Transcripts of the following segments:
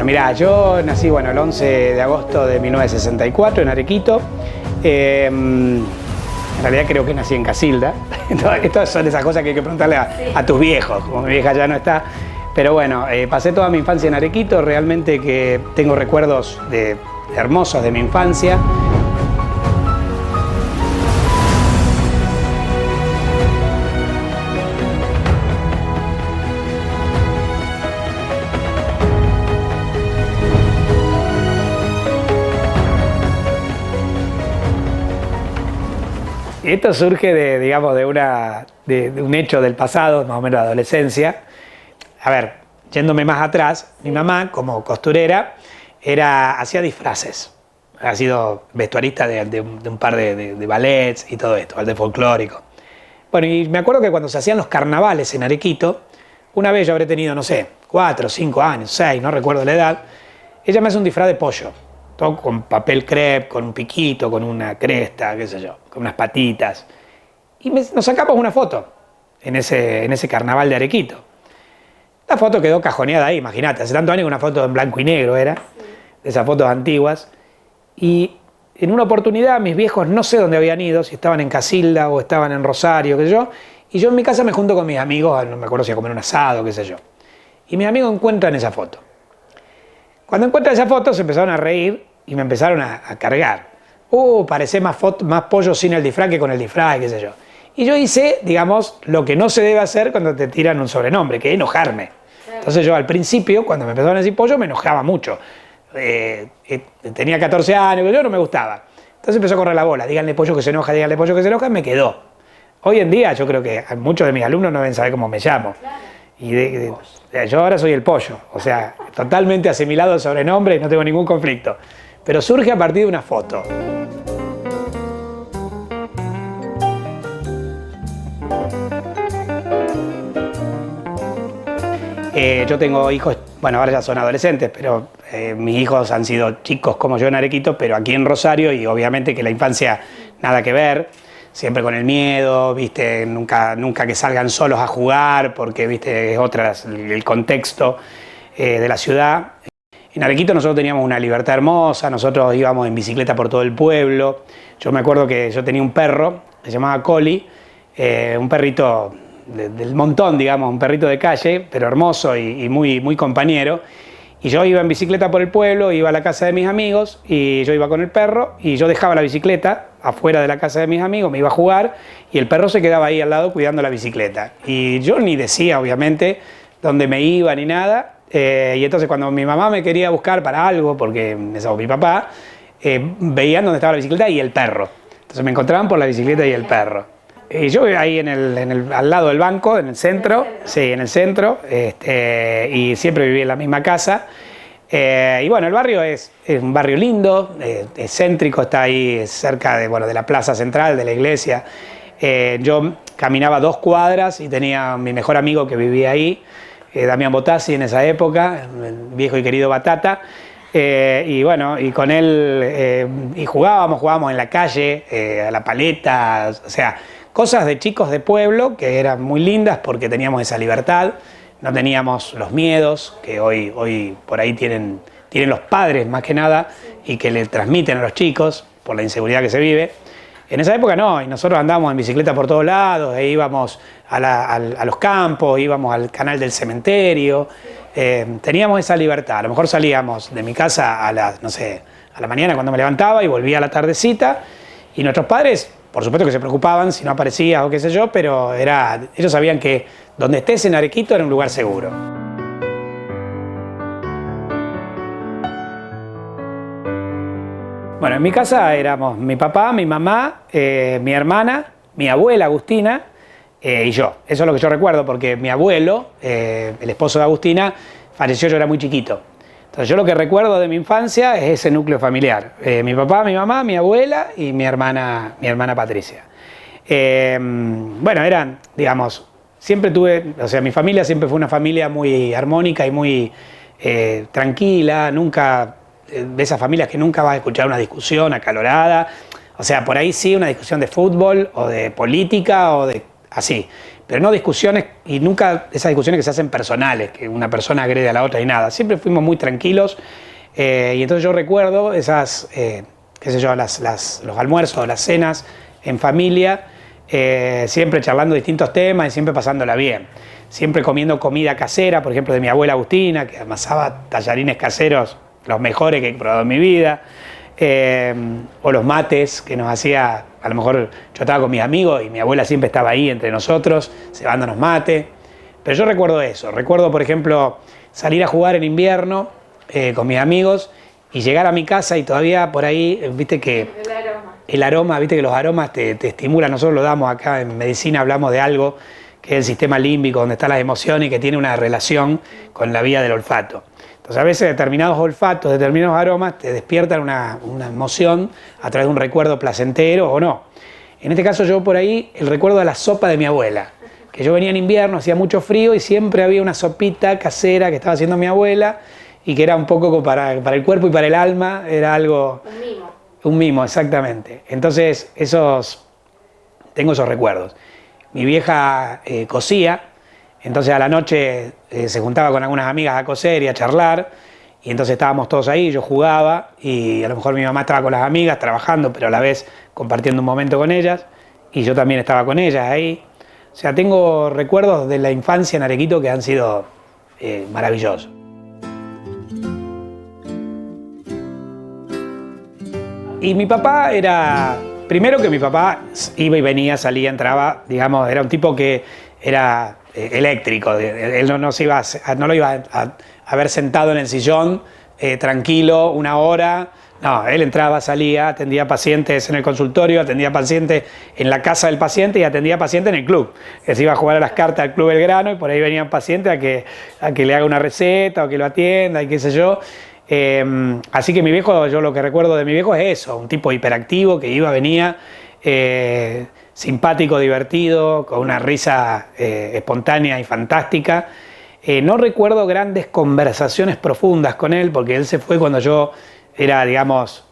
Mirá, yo nací, bueno, el 11 de agosto de 1964 en Arequito. En realidad creo que nací en Casilda. Estas son esas cosas que hay que preguntarle a tus viejos, como mi vieja ya no está. Pero bueno, pasé toda mi infancia en Arequito, realmente que tengo recuerdos hermosos de mi infancia. Esto surge digamos, de un hecho del pasado, más o menos de la adolescencia. A ver, yéndome más atrás, mi mamá, como costurera, hacía disfraces. Ha sido vestuarista de un par de ballets y todo esto, de folclórico. Bueno, y me acuerdo que cuando se hacían los carnavales en Arequito, una vez yo habré tenido, no sé, 4, 5 años, 6, no recuerdo la edad, ella me hace un disfraz de pollo. Todo con papel crepe, con un piquito, con una cresta, qué sé yo, con unas patitas. Y nos sacamos una foto en ese carnaval de Arequito. La foto quedó cajoneada ahí, imagínate, hace tantos años que una foto en blanco y negro era, de esas fotos antiguas. Y en una oportunidad mis viejos no sé dónde habían ido, si estaban en Casilda o estaban en Rosario, qué sé yo. Y yo en mi casa me junto con mis amigos, no me acuerdo si a comer un asado, qué sé yo. Y mis amigos encuentran esa foto. Cuando encuentran esa foto se empezaron a reír y me empezaron a cargar. Parece más pollo sin el disfraz que con el disfraz, qué sé yo. Y yo hice, digamos, lo que no se debe hacer cuando te tiran un sobrenombre, que es enojarme. Entonces yo al principio, cuando me empezaron a decir pollo, me enojaba mucho. Tenía 14 años, yo no me gustaba. Entonces empezó a correr la bola, díganle pollo que se enoja, díganle pollo que se enoja, me quedó. Hoy en día yo creo que muchos de mis alumnos no deben saber cómo me llamo. Y yo ahora soy el pollo, o sea, totalmente asimilado al sobrenombre y no tengo ningún conflicto. Pero surge a partir de una foto. Yo tengo hijos, bueno, ahora ya son adolescentes, pero mis hijos han sido chicos como yo en Arequito, pero aquí en Rosario, y obviamente que la infancia nada que ver, siempre con el miedo, ¿viste? Nunca que salgan solos a jugar, porque ¿viste? Es el contexto de la ciudad. En Arequito nosotros teníamos una libertad hermosa, nosotros íbamos en bicicleta por todo el pueblo. Yo me acuerdo que yo tenía un perro, se llamaba Coli, un perrito del montón, digamos, un perrito de calle, pero hermoso y muy compañero. Y yo iba en bicicleta por el pueblo, iba a la casa de mis amigos y yo iba con el perro y yo dejaba la bicicleta afuera de la casa de mis amigos, me iba a jugar y el perro se quedaba ahí al lado cuidando la bicicleta. Y yo ni decía, obviamente, dónde me iba ni nada. Y entonces cuando mi mamá me quería buscar para algo, porque mi papá, veían dónde estaba la bicicleta y el perro. Entonces me encontraban por la bicicleta y el perro. Y yo ahí al lado del banco, en el centro, sí, en el centro, y siempre viví en la misma casa. Y bueno, el barrio es un barrio lindo, es céntrico, está ahí cerca de la plaza central, de la iglesia. Yo caminaba 2 cuadras y tenía mi mejor amigo que vivía ahí, Damián Botassi en esa época, el viejo y querido Batata, y bueno, y con él y jugábamos en la calle, a la paleta, o sea, cosas de chicos de pueblo que eran muy lindas porque teníamos esa libertad, no teníamos los miedos que hoy por ahí tienen los padres más que nada y que le transmiten a los chicos por la inseguridad que se vive. En esa época no, y nosotros andábamos en bicicleta por todos lados, e íbamos a los campos, íbamos al canal del cementerio, teníamos esa libertad. A lo mejor salíamos de mi casa a la mañana cuando me levantaba y volvía a la tardecita, y nuestros padres, por supuesto que se preocupaban si no aparecías o qué sé yo, pero ellos sabían que donde estés en Arequito era un lugar seguro. Bueno, en mi casa éramos mi papá, mi mamá, mi hermana, mi abuela Agustina y yo. Eso es lo que yo recuerdo porque mi abuelo, el esposo de Agustina, falleció, yo era muy chiquito. Entonces yo lo que recuerdo de mi infancia es ese núcleo familiar. Mi papá, mi mamá, mi abuela y mi hermana Patricia. Bueno, eran, digamos, mi familia siempre fue una familia muy armónica y muy tranquila, nunca... de esas familias que nunca vas a escuchar una discusión acalorada, o sea, por ahí sí una discusión de fútbol o de política o de así, pero no discusiones, y nunca esas discusiones que se hacen personales, que una persona agrede a la otra y nada. Siempre fuimos muy tranquilos, y entonces yo recuerdo esas, qué sé yo, los almuerzos, las cenas en familia, siempre charlando distintos temas y siempre pasándola bien. Siempre comiendo comida casera, por ejemplo, de mi abuela Agustina, que amasaba tallarines caseros, los mejores que he probado en mi vida, o los mates que nos hacía, a lo mejor yo estaba con mis amigos y mi abuela siempre estaba ahí entre nosotros, cebándonos mate. Pero yo recuerdo eso, recuerdo, por ejemplo, salir a jugar en invierno con mis amigos y llegar a mi casa y todavía por ahí, viste que el aroma, viste que los aromas te estimulan. Nosotros lo damos acá en medicina, hablamos de algo que es el sistema límbico, donde están las emociones y que tiene una relación con la vía del olfato. Entonces a veces determinados olfatos, determinados aromas te despiertan una emoción a través de un recuerdo placentero o no. En este caso yo por ahí el recuerdo de la sopa de mi abuela, que yo venía en invierno, hacía mucho frío y siempre había una sopita casera que estaba haciendo mi abuela y que era un poco para el cuerpo y para el alma, era algo... Un mimo. Un mimo, exactamente. Entonces tengo esos recuerdos. Mi vieja cosía, entonces a la noche se juntaba con algunas amigas a coser y a charlar, y entonces estábamos todos ahí, yo jugaba, y a lo mejor mi mamá estaba con las amigas trabajando, pero a la vez compartiendo un momento con ellas, y yo también estaba con ellas ahí. O sea, tengo recuerdos de la infancia en Arequito que han sido maravillosos. Y mi papá era... Primero que mi papá iba y venía, salía, entraba, digamos, era un tipo que era eléctrico. Él no lo iba a ver sentado en el sillón, tranquilo, una hora. No, él entraba, salía, atendía pacientes en el consultorio, atendía pacientes en la casa del paciente y atendía pacientes en el club. Que se iba a jugar a las cartas al Club Belgrano y por ahí venían pacientes a que le haga una receta o que lo atienda y qué sé yo. Así que mi viejo, yo lo que recuerdo de mi viejo es eso, un tipo hiperactivo que iba, venía, simpático, divertido, con una risa espontánea y fantástica. No recuerdo grandes conversaciones profundas con él, porque él se fue cuando yo era, digamos,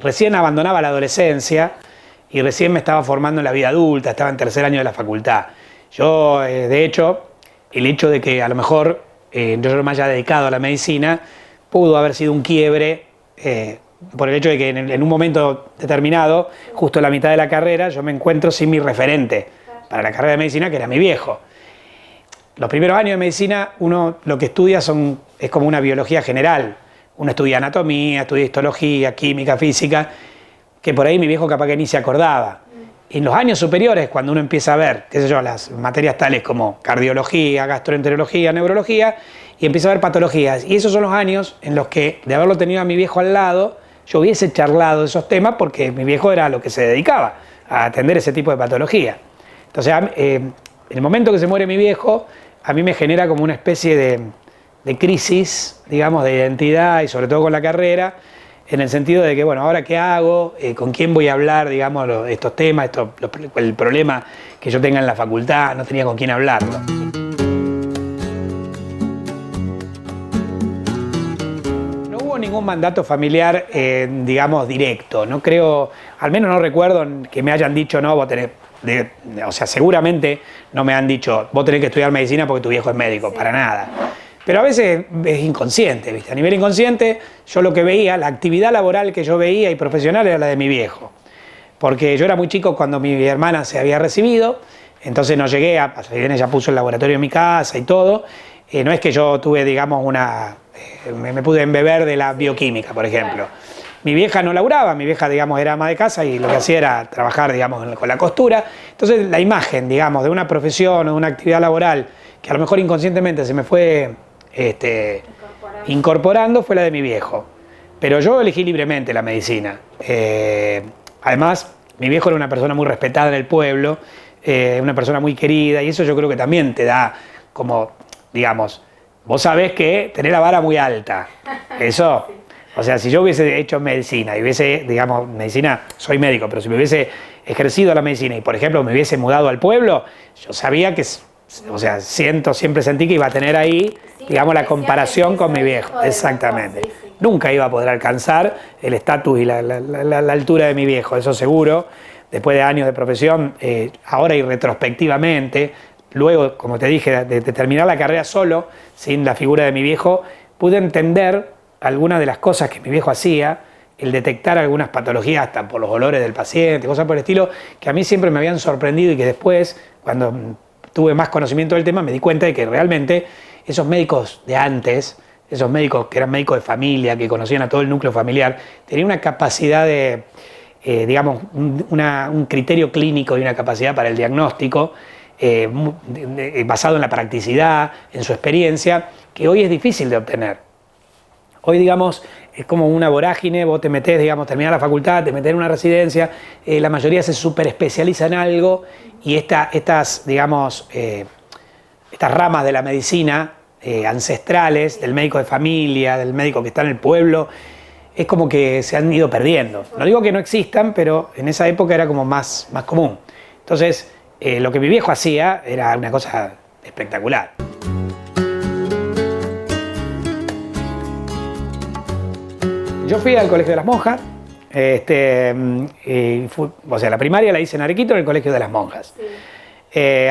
recién abandonaba la adolescencia y recién me estaba formando en la vida adulta, estaba en tercer año de la facultad. Yo, de hecho, el hecho de que a lo mejor yo me haya dedicado a la medicina pudo haber sido un quiebre por el hecho de que en un momento determinado, justo en la mitad de la carrera, yo me encuentro sin mi referente para la carrera de medicina, que era mi viejo. Los primeros años de medicina, uno lo que estudia es como una biología general. Uno estudia anatomía, estudia histología, química, física, que por ahí mi viejo capaz que ni se acordaba. En los años superiores, cuando uno empieza a ver, qué sé yo, las materias tales como cardiología, gastroenterología, neurología, y empieza a ver patologías. Y esos son los años en los que, de haberlo tenido a mi viejo al lado, yo hubiese charlado de esos temas porque mi viejo era a lo que se dedicaba, a atender ese tipo de patología. Entonces, en el momento que se muere mi viejo, a mí me genera como una especie de crisis, digamos, de identidad y sobre todo con la carrera, en el sentido de que, bueno, ¿ahora qué hago? ¿Con quién voy a hablar, digamos, estos temas, el problema que yo tenga en la facultad? No tenía con quién hablarlo. No hubo ningún mandato familiar, digamos, directo. No creo, al menos no recuerdo que me hayan dicho, no, vos tenés... o sea, seguramente no me han dicho, vos tenés que estudiar medicina porque tu viejo es médico, para nada. Pero a veces es inconsciente, ¿viste? A nivel inconsciente, yo lo que veía, la actividad laboral que yo veía y profesional era la de mi viejo. Porque yo era muy chico cuando mi hermana se había recibido, entonces no llegué si bien ella puso el laboratorio en mi casa y todo, no es que yo tuve, digamos, me pude embeber de la bioquímica, por ejemplo. Mi vieja no laburaba, mi vieja, digamos, era ama de casa y lo que hacía era trabajar, digamos, con la costura. Entonces la imagen, digamos, de una profesión o de una actividad laboral que a lo mejor inconscientemente se me fue incorporando fue la de mi viejo. Pero yo elegí libremente la medicina. Además, mi viejo era una persona muy respetada en el pueblo, una persona muy querida, y eso yo creo que también te da como, digamos, vos sabés que tenés la vara muy alta. Eso, o sea, si yo hubiese hecho medicina y hubiese, digamos, medicina, soy médico, pero si me hubiese ejercido la medicina y, por ejemplo, me hubiese mudado al pueblo, yo sabía que... O sea, siempre sentí que iba a tener ahí, digamos, la comparación con mi viejo. Exactamente. Nunca iba a poder alcanzar el estatus y la altura de mi viejo, eso seguro. Después de años de profesión, ahora y retrospectivamente, luego, como te dije, de terminar la carrera solo, sin la figura de mi viejo, pude entender algunas de las cosas que mi viejo hacía, el detectar algunas patologías hasta por los olores del paciente, cosas por el estilo, que a mí siempre me habían sorprendido y que después, cuando tuve más conocimiento del tema, me di cuenta de que realmente esos médicos de antes, esos médicos que eran médicos de familia, que conocían a todo el núcleo familiar, tenían una capacidad de, digamos, un criterio clínico y una capacidad para el diagnóstico basado en la practicidad, en su experiencia, que hoy es difícil de obtener. Hoy, digamos, es como una vorágine, vos te metés, digamos, terminás la facultad, te metés en una residencia, la mayoría se superespecializa en algo y estas, digamos, estas ramas de la medicina ancestrales, del médico de familia, del médico que está en el pueblo, es como que se han ido perdiendo. No digo que no existan, pero en esa época era como más común. Entonces, lo que mi viejo hacía era una cosa espectacular. Yo fui al Colegio de las Monjas, o sea, la primaria la hice en Arequito, en el Colegio de las Monjas. Sí.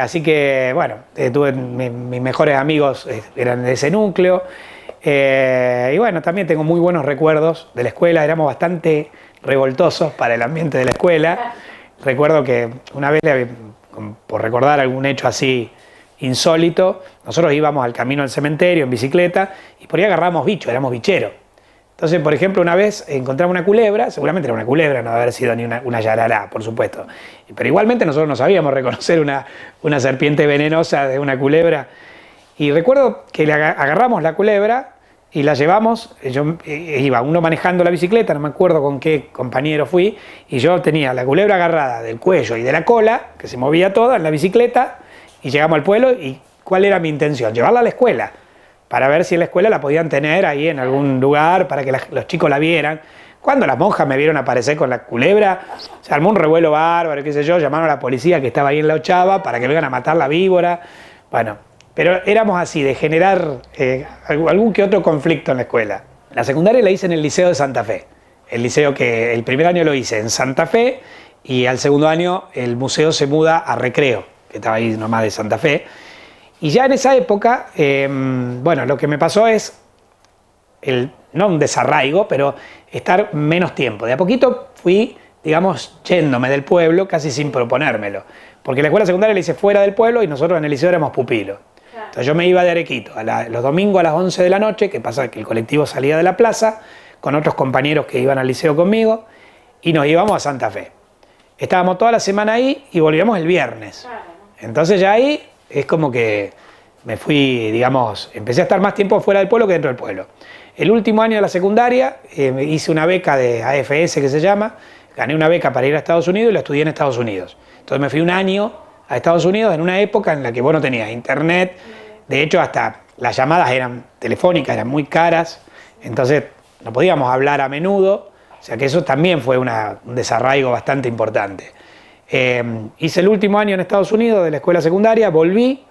Así que, bueno, tuve mis mejores amigos eran de ese núcleo. Y bueno, también tengo muy buenos recuerdos de la escuela, éramos bastante revoltosos para el ambiente de la escuela. Recuerdo que una vez, por recordar algún hecho así insólito, nosotros íbamos al camino del cementerio en bicicleta y por ahí agarramos bichos, éramos bicheros. Entonces, por ejemplo, una vez encontramos una culebra, seguramente era una culebra, no debe haber sido ni una yarará, por supuesto. Pero igualmente nosotros no sabíamos reconocer una serpiente venenosa de una culebra. Y recuerdo que agarramos la culebra y la llevamos, yo iba uno manejando la bicicleta, no me acuerdo con qué compañero fui, y yo tenía la culebra agarrada del cuello y de la cola, que se movía toda en la bicicleta, y llegamos al pueblo, y ¿cuál era mi intención? Llevarla a la escuela, para ver si en la escuela la podían tener ahí en algún lugar, para que los chicos la vieran. Cuando las monjas me vieron aparecer con la culebra, se armó un revuelo bárbaro, qué sé yo, llamaron a la policía que estaba ahí en la Ochava para que vengan a matar la víbora. Bueno, pero éramos así, de generar algún que otro conflicto en la escuela. La secundaria la hice en el Liceo de Santa Fe. El liceo que el primer año lo hice en Santa Fe y al segundo año el museo se muda a Recreo, que estaba ahí nomás de Santa Fe. Y ya en esa época, bueno, lo que me pasó es, no un desarraigo, pero estar menos tiempo. De a poquito fui, digamos, yéndome del pueblo casi sin proponérmelo. Porque la escuela secundaria la hice fuera del pueblo y nosotros en el liceo éramos pupilos. Entonces yo me iba de Arequito los domingos a las 11 de la noche, que pasa que el colectivo salía de la plaza, con otros compañeros que iban al liceo conmigo, y nos íbamos a Santa Fe. Estábamos toda la semana ahí y volvíamos el viernes. Entonces ya ahí es como que me fui, digamos, empecé a estar más tiempo fuera del pueblo que dentro del pueblo. El último año de la secundaria hice una beca de AFS que se llama, gané una beca para ir a Estados Unidos y la estudié en Estados Unidos. Entonces me fui un año a Estados Unidos en una época en la que vos no tenías internet, de hecho hasta las llamadas eran telefónicas, eran muy caras, entonces no podíamos hablar a menudo, o sea que eso también fue un desarraigo bastante importante. Hice el último año en Estados Unidos de la escuela secundaria, volví,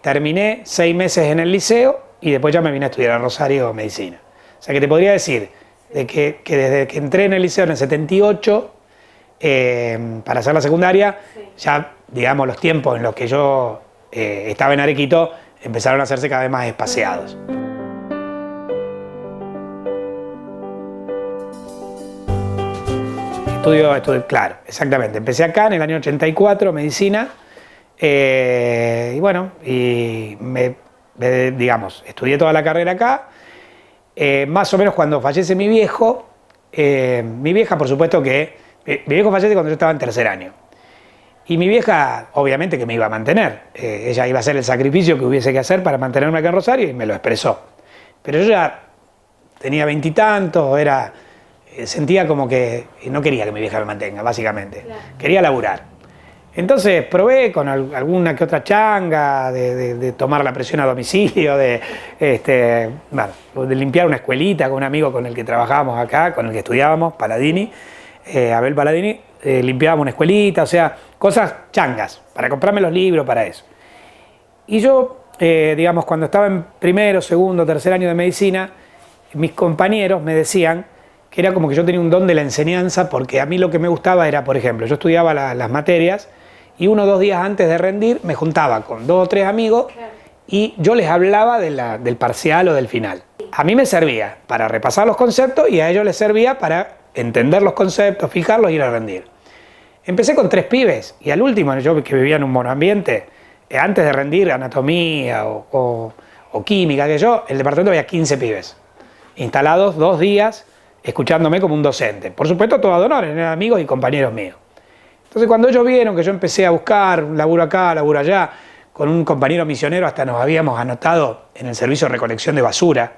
terminé 6 meses en el liceo y después ya me vine a estudiar a Rosario medicina. O sea que te podría decir de que desde que entré en el liceo en el 78 para hacer la secundaria, ya digamos los tiempos en los que yo estaba en Arequito empezaron a hacerse cada vez más espaciados. Estudio, claro, exactamente. Empecé acá en el año 84, medicina, y bueno, digamos, estudié toda la carrera acá. Más o menos cuando fallece mi viejo, mi vieja, por supuesto que, mi viejo fallece cuando yo estaba en tercer año. Y mi vieja, obviamente que me iba a mantener. Ella iba a hacer el sacrificio que hubiese que hacer para mantenerme acá en Rosario y me lo expresó. Pero yo ya tenía 20 y tantos, sentía como que no quería que mi vieja me mantenga, básicamente. Claro. Quería laburar. Entonces probé con alguna que otra changa, de tomar la presión a domicilio, de limpiar una escuelita con un amigo con el que trabajábamos acá, con el que estudiábamos, Paladini, Abel Paladini, limpiábamos una escuelita, o sea, cosas changas, para comprarme los libros, para eso. Y yo, digamos, cuando estaba en primero, segundo, tercer año de medicina, mis compañeros me decían que era como que yo tenía un don de la enseñanza, porque a mí lo que me gustaba era, por ejemplo, yo estudiaba las materias y 1 o 2 días antes de rendir me juntaba con 2 o 3 amigos y yo les hablaba del parcial o del final. A mí me servía para repasar los conceptos y a ellos les servía para entender los conceptos, fijarlos y ir a rendir. Empecé con 3 pibes y al último, yo que vivía en un monoambiente, antes de rendir anatomía o química, que yo, el departamento había 15 pibes, instalados 2 días, escuchándome como un docente. Por supuesto, todo ad honorem, eran amigos y compañeros míos. Entonces, cuando ellos vieron que yo empecé a buscar un laburo acá, laburo allá, con un compañero misionero hasta nos habíamos anotado en el servicio de recolección de basura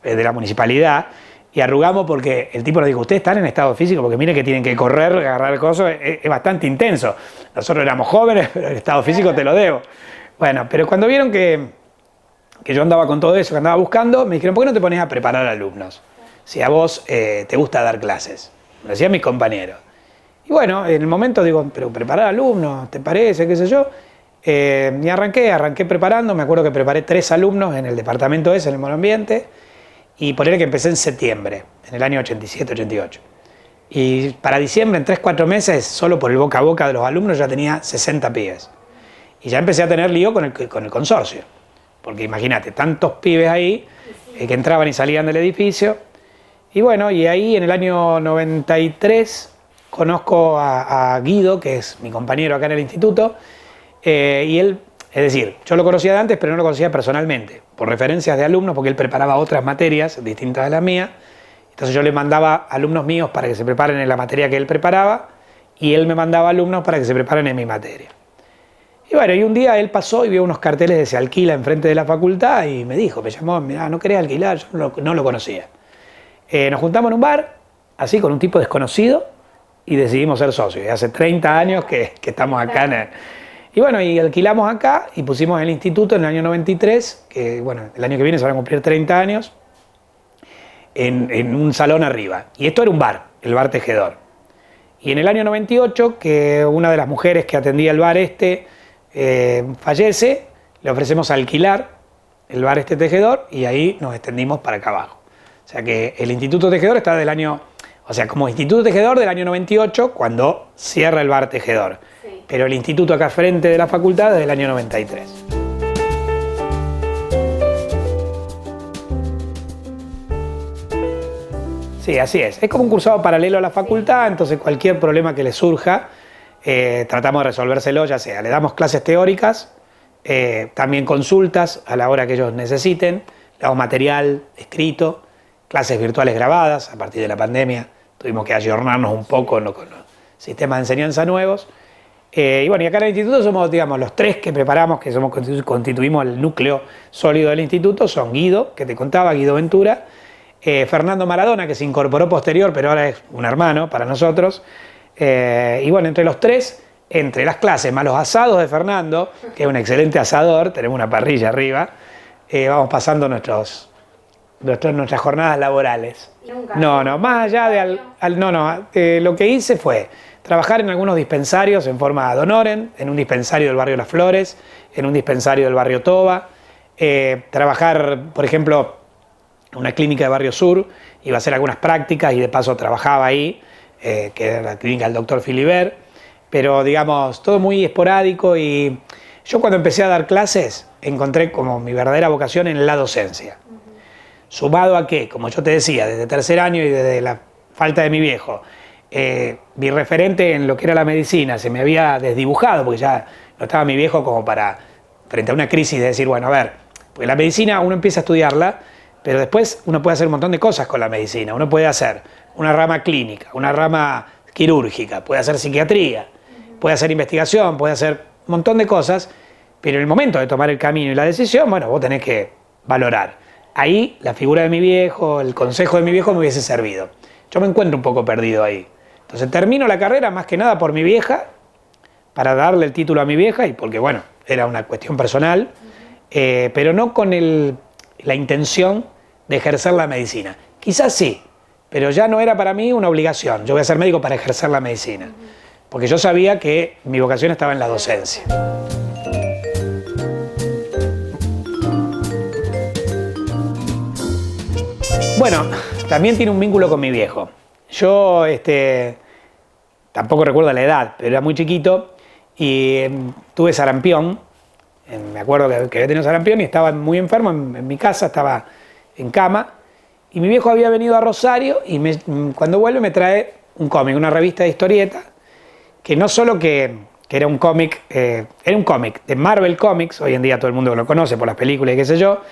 de la municipalidad, y arrugamos porque el tipo nos dijo, ustedes están en estado físico porque miren que tienen que correr, agarrar cosas, es bastante intenso. Nosotros éramos jóvenes, pero el estado físico te lo debo. Bueno, pero cuando vieron que yo andaba con todo eso, que andaba buscando, me dijeron, ¿por qué no te pones a preparar alumnos? Si a vos te gusta dar clases. Me decían mis compañeros. Y bueno, en el momento digo, pero preparar alumnos, ¿te parece? ¿Qué sé yo? Y arranqué preparando, me acuerdo que preparé 3 alumnos en el departamento ese, en el monoambiente, y ponerle que empecé en septiembre, en el año 87, 88. Y para diciembre, en 3, 4 meses, solo por el boca a boca de los alumnos, ya tenía 60 pibes. Y ya empecé a tener lío con el consorcio. Porque imagínate, tantos pibes ahí que entraban y salían del edificio. Y bueno, y ahí en el año 93 conozco a Guido, que es mi compañero acá en el instituto, y él, es decir, yo lo conocía de antes, pero no lo conocía personalmente, por referencias de alumnos, porque él preparaba otras materias distintas de las mías. Entonces yo le mandaba alumnos míos para que se preparen en la materia que él preparaba, y él me mandaba alumnos para que se preparen en mi materia. Y bueno, y un día él pasó y vio unos carteles de se alquila enfrente de la facultad y me dijo, me llamó, mirá, ¿no querés alquilar? Yo no lo conocía. Nos juntamos en un bar, así, con un tipo desconocido, y decidimos ser socios. Y hace 30 años que estamos acá. Y bueno, y alquilamos acá y pusimos el instituto en el año 93, que bueno, el año que viene se van a cumplir 30 años, en un salón arriba. Y esto era un bar, el Bar Tejedor. Y en el año 98, que una de las mujeres que atendía el bar fallece, le ofrecemos alquilar el bar Tejedor y ahí nos extendimos para acá abajo. O sea que el Instituto Tejedor está del año, o sea, como Instituto Tejedor del año 98, cuando cierra el bar Tejedor. Sí. Pero el instituto acá frente de la facultad desde el año 93. Sí, así es. Es como un cursado paralelo a la facultad, entonces cualquier problema que les surja, tratamos de resolvérselo, ya sea, le damos clases teóricas, también consultas a la hora que ellos necesiten, le damos material escrito, clases virtuales grabadas. A partir de la pandemia tuvimos que ayornarnos un poco con los sistemas de enseñanza nuevos. Y bueno, y acá en el instituto somos, digamos, los 3 que preparamos, que constituimos el núcleo sólido del instituto, son Guido, que te contaba, Guido Ventura, Fernando Maradona, que se incorporó posterior, pero ahora es un hermano para nosotros. Y bueno, entre los 3, entre las clases más los asados de Fernando, que es un excelente asador, tenemos una parrilla arriba, vamos pasando nuestras jornadas laborales. No, más allá de... lo que hice fue trabajar en algunos dispensarios en forma ad honorem, en un dispensario del barrio Las Flores, en un dispensario del barrio Toba, trabajar, por ejemplo, en una clínica de Barrio Sur, iba a hacer algunas prácticas y de paso trabajaba ahí, que era la clínica del doctor Filibert, pero digamos, todo muy esporádico. Y yo cuando empecé a dar clases encontré como mi verdadera vocación en la docencia. Sumado a que, como yo te decía, desde tercer año y desde la falta de mi viejo, mi referente en lo que era la medicina se me había desdibujado, porque ya no estaba mi viejo como para, frente a una crisis, de decir, bueno, a ver, porque la medicina uno empieza a estudiarla, pero después uno puede hacer un montón de cosas con la medicina. Uno puede hacer una rama clínica, una rama quirúrgica, puede hacer psiquiatría, puede hacer investigación, puede hacer un montón de cosas, pero en el momento de tomar el camino y la decisión, bueno, vos tenés que valorar. Ahí la figura de mi viejo, el consejo de mi viejo me hubiese servido. Yo me encuentro un poco perdido ahí. Entonces termino la carrera más que nada por mi vieja, para darle el título a mi vieja y porque, bueno, era una cuestión personal, pero no con la intención de ejercer la medicina. Quizás sí, pero ya no era para mí una obligación. Yo voy a ser médico para ejercer la medicina, porque yo sabía que mi vocación estaba en la docencia. Bueno, también tiene un vínculo con mi viejo. Yo tampoco recuerdo la edad, pero era muy chiquito y tuve sarampión. Me acuerdo que había tenido sarampión y estaba muy enfermo en mi casa, estaba en cama. Y mi viejo había venido a Rosario y cuando vuelve me trae un cómic, una revista de historieta, que no solo que era un cómic de Marvel Comics, hoy en día todo el mundo lo conoce por las películas y qué sé yo,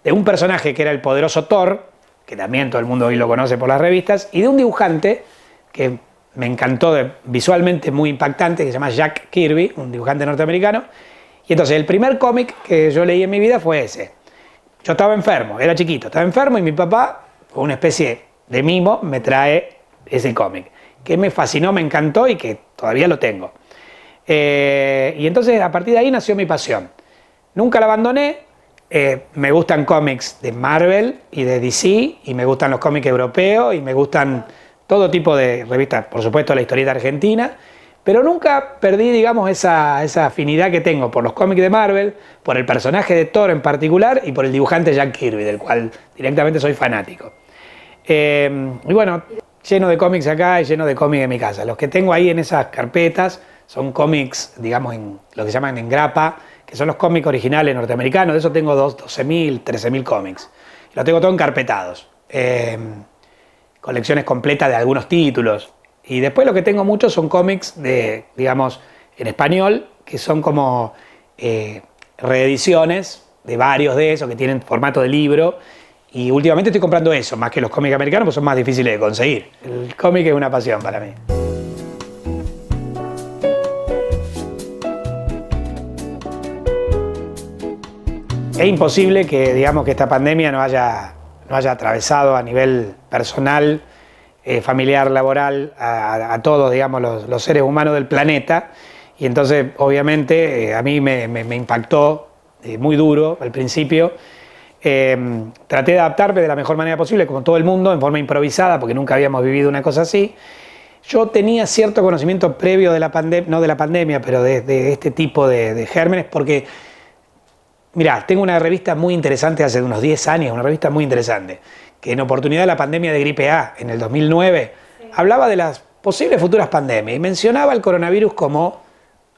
de un personaje que era el poderoso Thor, que también todo el mundo hoy lo conoce por las revistas, y de un dibujante que me encantó, visualmente muy impactante, que se llama Jack Kirby, un dibujante norteamericano. Y entonces el primer cómic que yo leí en mi vida fue ese. Yo estaba enfermo, era chiquito, estaba enfermo y mi papá, con una especie de mimo, me trae ese cómic, que me fascinó, me encantó y que todavía lo tengo. Y entonces a partir de ahí nació mi pasión. Nunca la abandoné, me gustan cómics de Marvel y de DC, y me gustan los cómics europeos, y me gustan todo tipo de revistas, por supuesto la historieta argentina, pero nunca perdí, digamos, esa afinidad que tengo por los cómics de Marvel, por el personaje de Thor en particular y por el dibujante Jack Kirby, del cual directamente soy fanático. Y bueno, lleno de cómics acá y lleno de cómics en mi casa. Los que tengo ahí en esas carpetas son cómics, digamos, en lo que se llaman en grapa, que son los cómics originales norteamericanos. De eso tengo 12.000, 13.000 cómics. Los tengo todos encarpetados. Colecciones completas de algunos títulos. Y después lo que tengo muchos son cómics de, digamos, en español, que son como reediciones de varios de esos que tienen formato de libro. Y últimamente estoy comprando eso, más que los cómics americanos, pues son más difíciles de conseguir. El cómic es una pasión para mí. Es imposible que, digamos, que esta pandemia no haya atravesado a nivel personal, familiar, laboral, a todos, digamos, los seres humanos del planeta. Y entonces, obviamente, a mí me impactó muy duro al principio. Traté de adaptarme de la mejor manera posible, como todo el mundo, en forma improvisada, porque nunca habíamos vivido una cosa así. Yo tenía cierto conocimiento previo de la pandemia, no de la pandemia, pero de este tipo de gérmenes, porque, mirá, tengo una revista muy interesante hace unos 10 años, una revista muy interesante, que en oportunidad de la pandemia de gripe A, en el 2009, hablaba de las posibles futuras pandemias y mencionaba el coronavirus como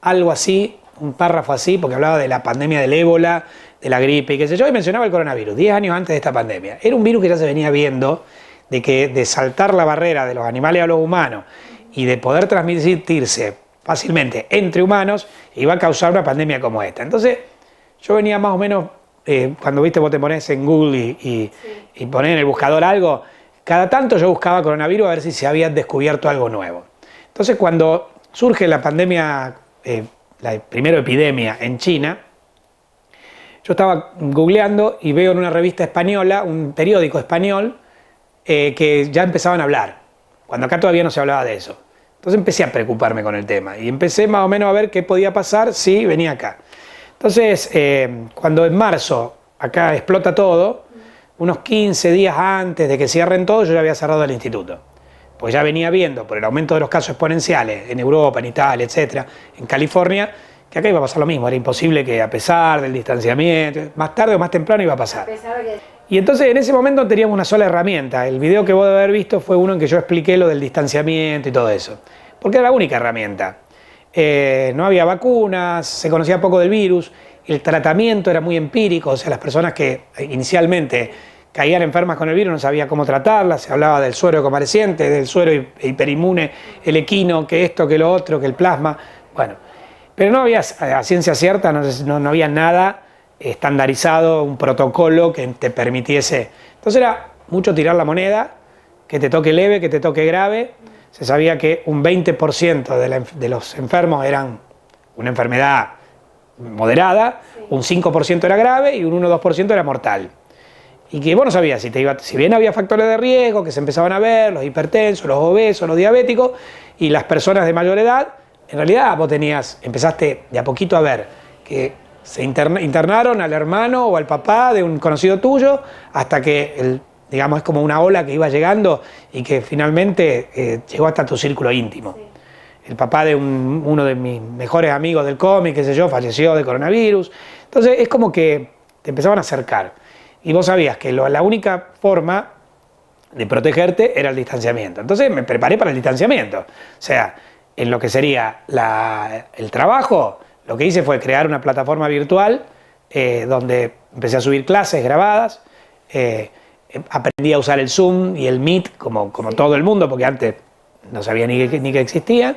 algo así, un párrafo así, porque hablaba de la pandemia del ébola, de la gripe y qué sé yo, y mencionaba el coronavirus, 10 años antes de esta pandemia. Era un virus que ya se venía viendo, de saltar la barrera de los animales a los humanos y de poder transmitirse fácilmente entre humanos, iba a causar una pandemia como esta. Entonces, yo venía más o menos, cuando viste vos te ponés en Google y ponés en el buscador algo, cada tanto yo buscaba coronavirus a ver si se había descubierto algo nuevo. Entonces, cuando surge la pandemia, la primera epidemia en China, yo estaba googleando y veo en una revista española, un periódico español, que ya empezaban a hablar, cuando acá todavía no se hablaba de eso. Entonces empecé a preocuparme con el tema y empecé más o menos a ver qué podía pasar si venía acá. Entonces, cuando en marzo acá explota todo, unos 15 días antes de que cierren todo, yo ya había cerrado el instituto. Pues ya venía viendo, por el aumento de los casos exponenciales en Europa, en Italia, etcétera, en California, que acá iba a pasar lo mismo. Era imposible que, a pesar del distanciamiento, más tarde o más temprano iba a pasar. Y entonces en ese momento teníamos una sola herramienta. El video que vos debes haber visto fue uno en que yo expliqué lo del distanciamiento y todo eso. Porque era la única herramienta. No había vacunas, se conocía poco del virus, el tratamiento era muy empírico, o sea, las personas que inicialmente caían enfermas con el virus no sabían cómo tratarlas, se hablaba del suero convaleciente, del suero hiperinmune, el equino, que esto, que lo otro, que el plasma, bueno, pero no había a ciencia cierta, no había nada estandarizado, un protocolo que te permitiese. Entonces era mucho tirar la moneda, que te toque leve, que te toque grave. Se sabía que un 20% de los enfermos eran una enfermedad moderada, un 5% era grave y un 1 o 2% era mortal. Y que vos no sabías si bien había factores de riesgo que se empezaban a ver, los hipertensos, los obesos, los diabéticos y las personas de mayor edad, en realidad vos empezaste de a poquito a ver que se internaron al hermano o al papá de un conocido tuyo hasta que digamos, es como una ola que iba llegando y que finalmente llegó hasta tu círculo íntimo. Sí. El papá de uno de mis mejores amigos del cómic, qué sé yo, falleció de coronavirus. Entonces es como que te empezaban a acercar. Y vos sabías que la única forma de protegerte era el distanciamiento. Entonces me preparé para el distanciamiento. O sea, en lo que sería el trabajo, lo que hice fue crear una plataforma virtual donde empecé a subir clases grabadas, aprendí a usar el Zoom y el Meet como todo el mundo, porque antes no sabía ni que existían,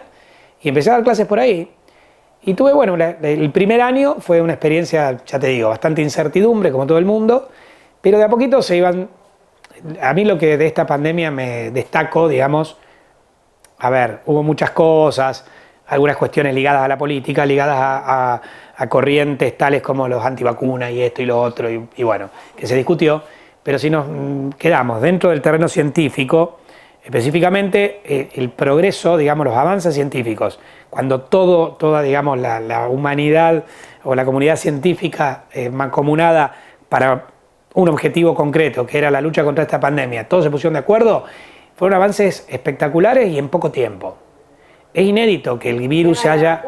y empecé a dar clases por ahí. Y tuve, bueno, el primer año fue una experiencia, ya te digo, bastante incertidumbre, como todo el mundo, pero de a poquito se iban... A mí lo que de esta pandemia me destaco, digamos, a ver, hubo muchas cosas, algunas cuestiones ligadas a la política, ligadas a corrientes tales como los antivacunas y esto y lo otro, y bueno, que se discutió, pero si nos quedamos dentro del terreno científico, específicamente el progreso, digamos, los avances científicos, cuando toda digamos, la humanidad o la comunidad científica mancomunada para un objetivo concreto, que era la lucha contra esta pandemia, todos se pusieron de acuerdo, fueron avances espectaculares y en poco tiempo. Es inédito que el virus se haya...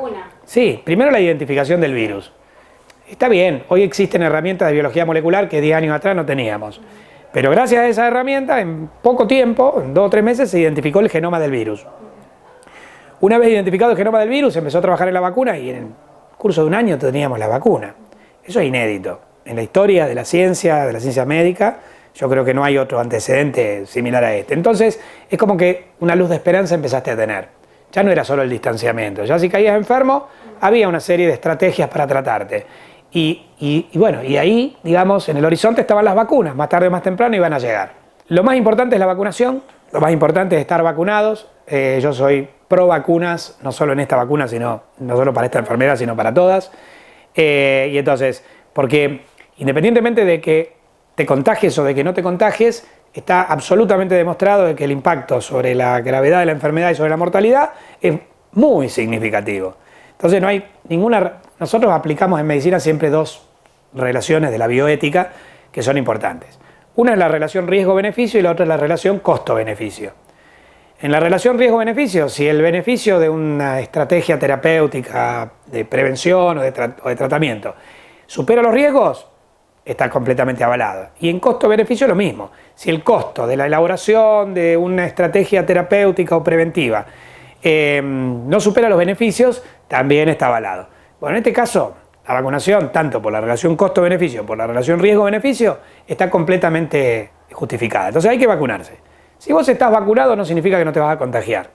Sí, primero la identificación del virus. Está bien, hoy existen herramientas de biología molecular que 10 años atrás no teníamos. Pero gracias a esa herramienta, en poco tiempo, en 2 o 3 meses, se identificó el genoma del virus. Una vez identificado el genoma del virus, se empezó a trabajar en la vacuna y en el curso de un año teníamos la vacuna. Eso es inédito. En la historia de la ciencia médica, yo creo que no hay otro antecedente similar a este. Entonces, es como que una luz de esperanza empezaste a tener. Ya no era solo el distanciamiento. Ya si caías enfermo, había una serie de estrategias para tratarte. Y bueno, y ahí, digamos, en el horizonte estaban las vacunas. Más tarde o más temprano iban a llegar. Lo más importante es la vacunación. Lo más importante es estar vacunados. Yo soy pro vacunas, no solo en esta vacuna, sino no solo para esta enfermedad, sino para todas. Y entonces, porque independientemente de que te contagies o de que no te contagies, está absolutamente demostrado de que el impacto sobre la gravedad de la enfermedad y sobre la mortalidad es muy significativo. Entonces no hay ninguna... Nosotros aplicamos en medicina siempre 2 relaciones de la bioética que son importantes. Una es la relación riesgo-beneficio y la otra es la relación costo-beneficio. En la relación riesgo-beneficio, si el beneficio de una estrategia terapéutica de prevención o de tratamiento supera los riesgos, está completamente avalado. Y en costo-beneficio lo mismo. Si el costo de la elaboración de una estrategia terapéutica o preventiva no supera los beneficios, también está avalado. Bueno, en este caso, la vacunación, tanto por la relación costo-beneficio, por la relación riesgo-beneficio, está completamente justificada. Entonces hay que vacunarse. Si vos estás vacunado no significa que no te vas a contagiar.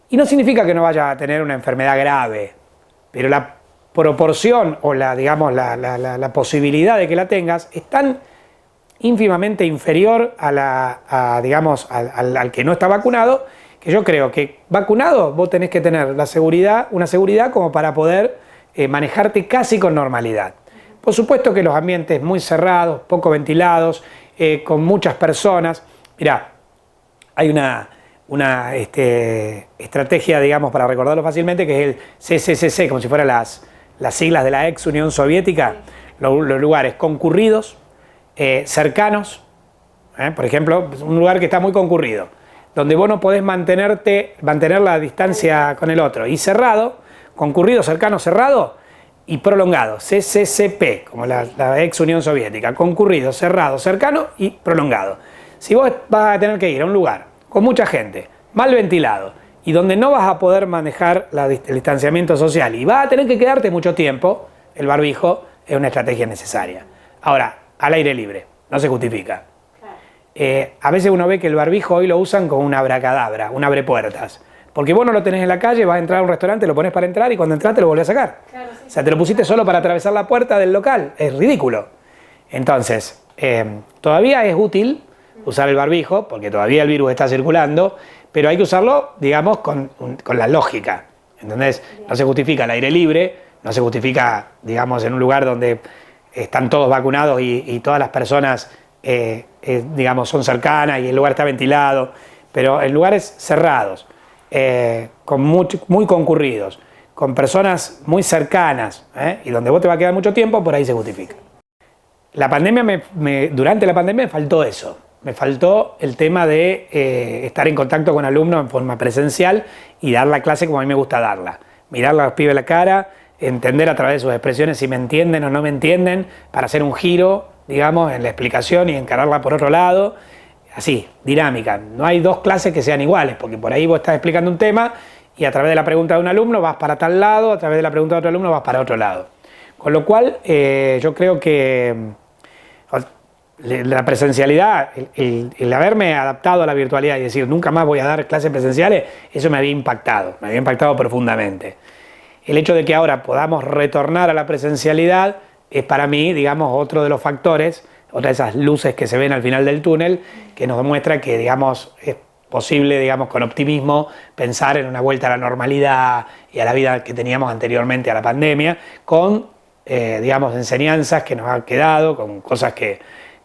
Y no significa que no vayas a tener una enfermedad grave, pero la proporción o digamos, la posibilidad de que la tengas es tan ínfimamente inferior digamos, al que no está vacunado, que yo creo que vacunado vos tenés que tener una seguridad como para poder manejarte casi con normalidad. Por supuesto que los ambientes muy cerrados, poco ventilados, con muchas personas. Mirá, hay una estrategia, digamos, para recordarlo fácilmente, que es el CCCC, como si fueran las siglas de la ex Unión Soviética, los lugares concurridos, cercanos, por ejemplo, un lugar que está muy concurrido, donde vos no podés mantener la distancia con el otro, y cerrado, concurrido, cercano, cerrado y prolongado, CCCP, como la ex Unión Soviética, concurrido, cerrado, cercano y prolongado. Si vos vas a tener que ir a un lugar con mucha gente, mal ventilado, y donde no vas a poder manejar el distanciamiento social y vas a tener que quedarte mucho tiempo, el barbijo es una estrategia necesaria. Ahora, al aire libre, no se justifica. A veces uno ve que el barbijo hoy lo usan como un abracadabra, un abrepuertas. Porque vos no lo tenés en la calle, vas a entrar a un restaurante, lo pones para entrar y cuando entras te lo volvés a sacar. Claro, sí, o sea, te lo pusiste solo para atravesar la puerta del local. Es ridículo. Entonces, todavía es útil usar el barbijo, porque todavía el virus está circulando, pero hay que usarlo, digamos, con la lógica. ¿Entendés? No se justifica al aire libre, no se justifica, digamos, en un lugar donde están todos vacunados y todas las personas, digamos, son cercanas y el lugar está ventilado, pero en lugares cerrados, muy concurridos, con personas muy cercanas, y donde vos te vas a quedar mucho tiempo, por ahí se justifica. La pandemia durante la pandemia me faltó eso. Me faltó el tema de estar en contacto con alumnos en forma presencial y dar la clase como a mí me gusta darla. Mirarle a los pibes la cara, entender a través de sus expresiones si me entienden o no me entienden, para hacer un giro, digamos, en la explicación y encararla por otro lado. Así, dinámica. No hay 2 clases que sean iguales, porque por ahí vos estás explicando un tema y a través de la pregunta de un alumno vas para tal lado, a través de la pregunta de otro alumno vas para otro lado. Con lo cual, yo creo que la presencialidad, el haberme adaptado a la virtualidad y decir nunca más voy a dar clases presenciales, eso me había impactado profundamente. El hecho de que ahora podamos retornar a la presencialidad es para mí, digamos, otro de los factores, otra de esas luces que se ven al final del túnel, que nos demuestra que, digamos, es posible, digamos, con optimismo, pensar en una vuelta a la normalidad y a la vida que teníamos anteriormente a la pandemia, con, digamos, enseñanzas que nos han quedado, con cosas que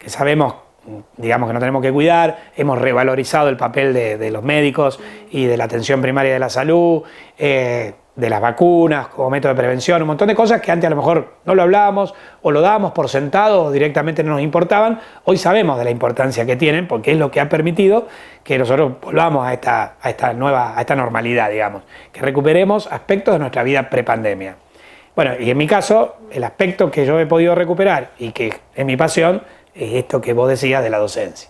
sabemos, digamos, que no tenemos que cuidar. Hemos revalorizado el papel de los médicos y de la atención primaria de la salud, de las vacunas como método de prevención, un montón de cosas que antes a lo mejor no lo hablábamos o lo dábamos por sentado o directamente no nos importaban. Hoy sabemos de la importancia que tienen porque es lo que ha permitido que nosotros volvamos a esta normalidad, digamos, que recuperemos aspectos de nuestra vida prepandemia. Bueno, y en mi caso, el aspecto que yo he podido recuperar y que es mi pasión es esto que vos decías de la docencia.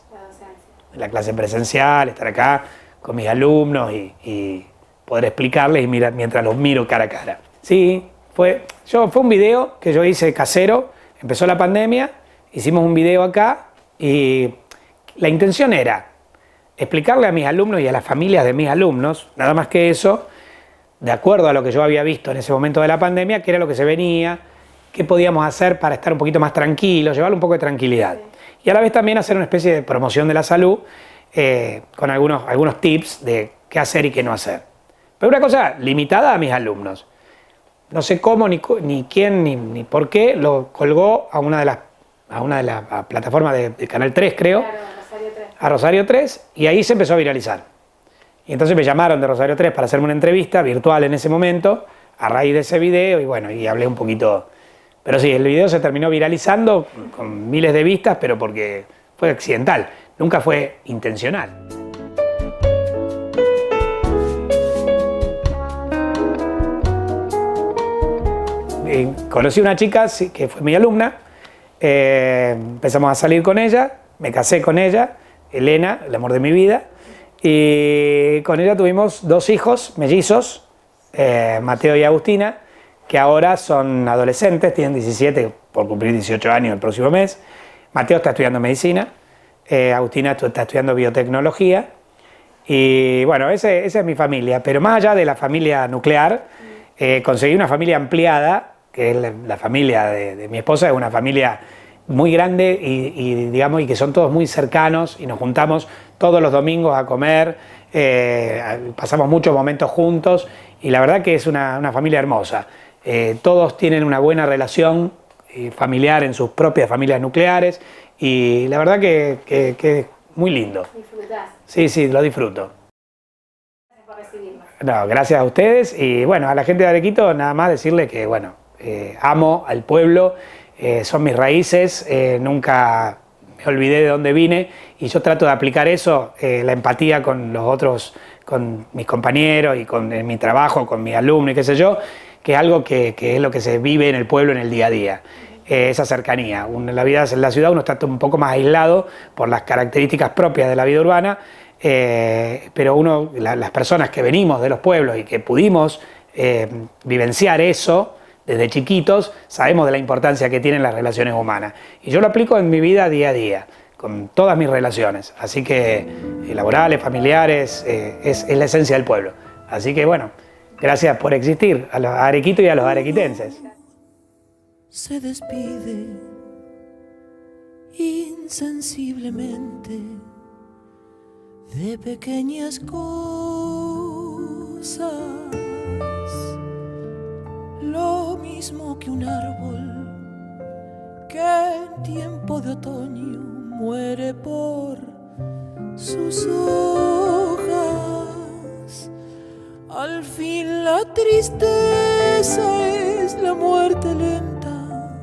La clase presencial, estar acá con mis alumnos y poder explicarles y mirar mientras los miro cara a cara. Sí, fue un video que yo hice casero, empezó la pandemia, hicimos un video acá y la intención era explicarle a mis alumnos y a las familias de mis alumnos, nada más que eso, de acuerdo a lo que yo había visto en ese momento de la pandemia, qué era lo que se venía, qué podíamos hacer para estar un poquito más tranquilos, llevarle un poco de tranquilidad. Y a la vez también hacer una especie de promoción de la salud con algunos tips de qué hacer y qué no hacer. Pero una cosa limitada a mis alumnos. No sé cómo, ni quién, ni por qué, lo colgó a una de las plataformas de Canal 3, creo. Claro, Rosario 3. A Rosario 3, y ahí se empezó a viralizar. Y entonces me llamaron de Rosario 3 para hacerme una entrevista virtual en ese momento, a raíz de ese video, y bueno, y hablé un poquito. Pero sí, el video se terminó viralizando con miles de vistas, pero porque fue accidental, nunca fue intencional. Conocí una chica que fue mi alumna, empezamos a salir con ella, me casé con ella, Elena, el amor de mi vida, y con ella tuvimos 2 hijos mellizos, Mateo y Agustina, que ahora son adolescentes, tienen 17 por cumplir 18 años el próximo mes. Mateo está estudiando medicina, Agustina está estudiando biotecnología, y bueno, esa es mi familia. Pero más allá de la familia nuclear, conseguí una familia ampliada, que es la familia de mi esposa, es una familia muy grande digamos, y que son todos muy cercanos y nos juntamos todos los domingos a comer, pasamos muchos momentos juntos y la verdad que es una familia hermosa. Todos tienen una buena relación familiar en sus propias familias nucleares y la verdad que es muy lindo. ¿Disfrutás? Sí, lo disfruto. Gracias por recibirnos. No, gracias a ustedes y bueno, a la gente de Arequito nada más decirle que bueno, amo al pueblo, son mis raíces, nunca me olvidé de dónde vine y yo trato de aplicar eso, la empatía con los otros, con mis compañeros y en mi trabajo, con mis alumnos y qué sé yo, que es algo que es lo que se vive en el pueblo en el día a día. Esa cercanía. En la ciudad uno está un poco más aislado por las características propias de la vida urbana, pero las personas que venimos de los pueblos y que pudimos vivenciar eso desde chiquitos, sabemos de la importancia que tienen las relaciones humanas. Y yo lo aplico en mi vida día a día, con todas mis relaciones. Así que laborales, familiares, es la esencia del pueblo. Así que bueno, gracias por existir a los arequitos y a los arequitenses. Se despide insensiblemente de pequeñas cosas, lo mismo que un árbol que en tiempo de otoño muere por sus hojas. Al fin la tristeza es la muerte lenta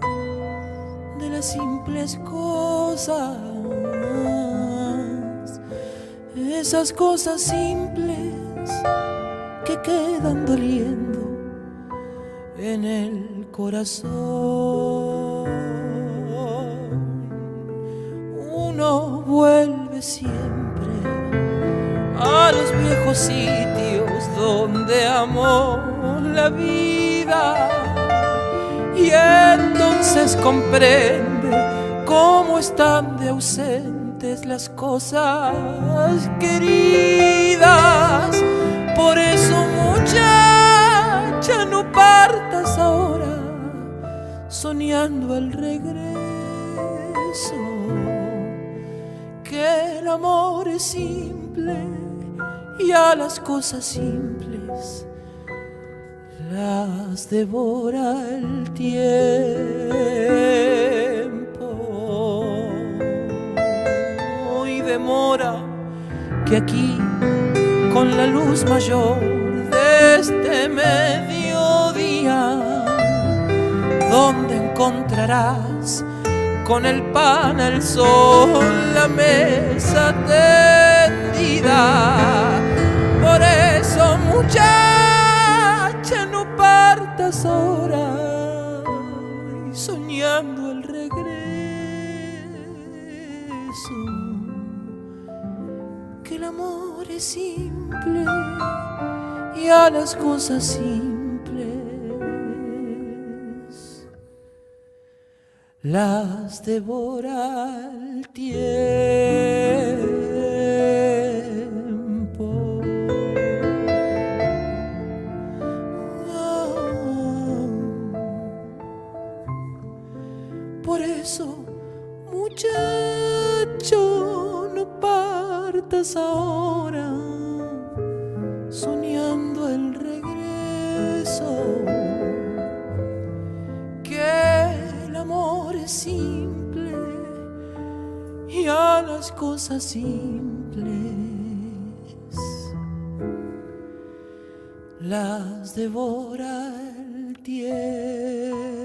de las simples cosas, esas cosas simples que quedan doliendo en el corazón. Uno vuelve siempre a a los viejos sitios donde amó la vida, y entonces comprende cómo están de ausentes las cosas queridas. Por eso, muchacha, no partas ahora soñando el regreso, que el amor es simple y a las cosas simples las devora el tiempo. Y demora que aquí, con la luz mayor de este mediodía, donde encontrarás con el pan, el sol, la mesa tendida. Por eso, muchacha, no partas ahora soñando el regreso, que el amor es simple y a las cosas simples las devora el tiempo. Por eso, muchacho, no partas ahora soñando el regreso, que el amor es simple y a las cosas simples las devora el tiempo.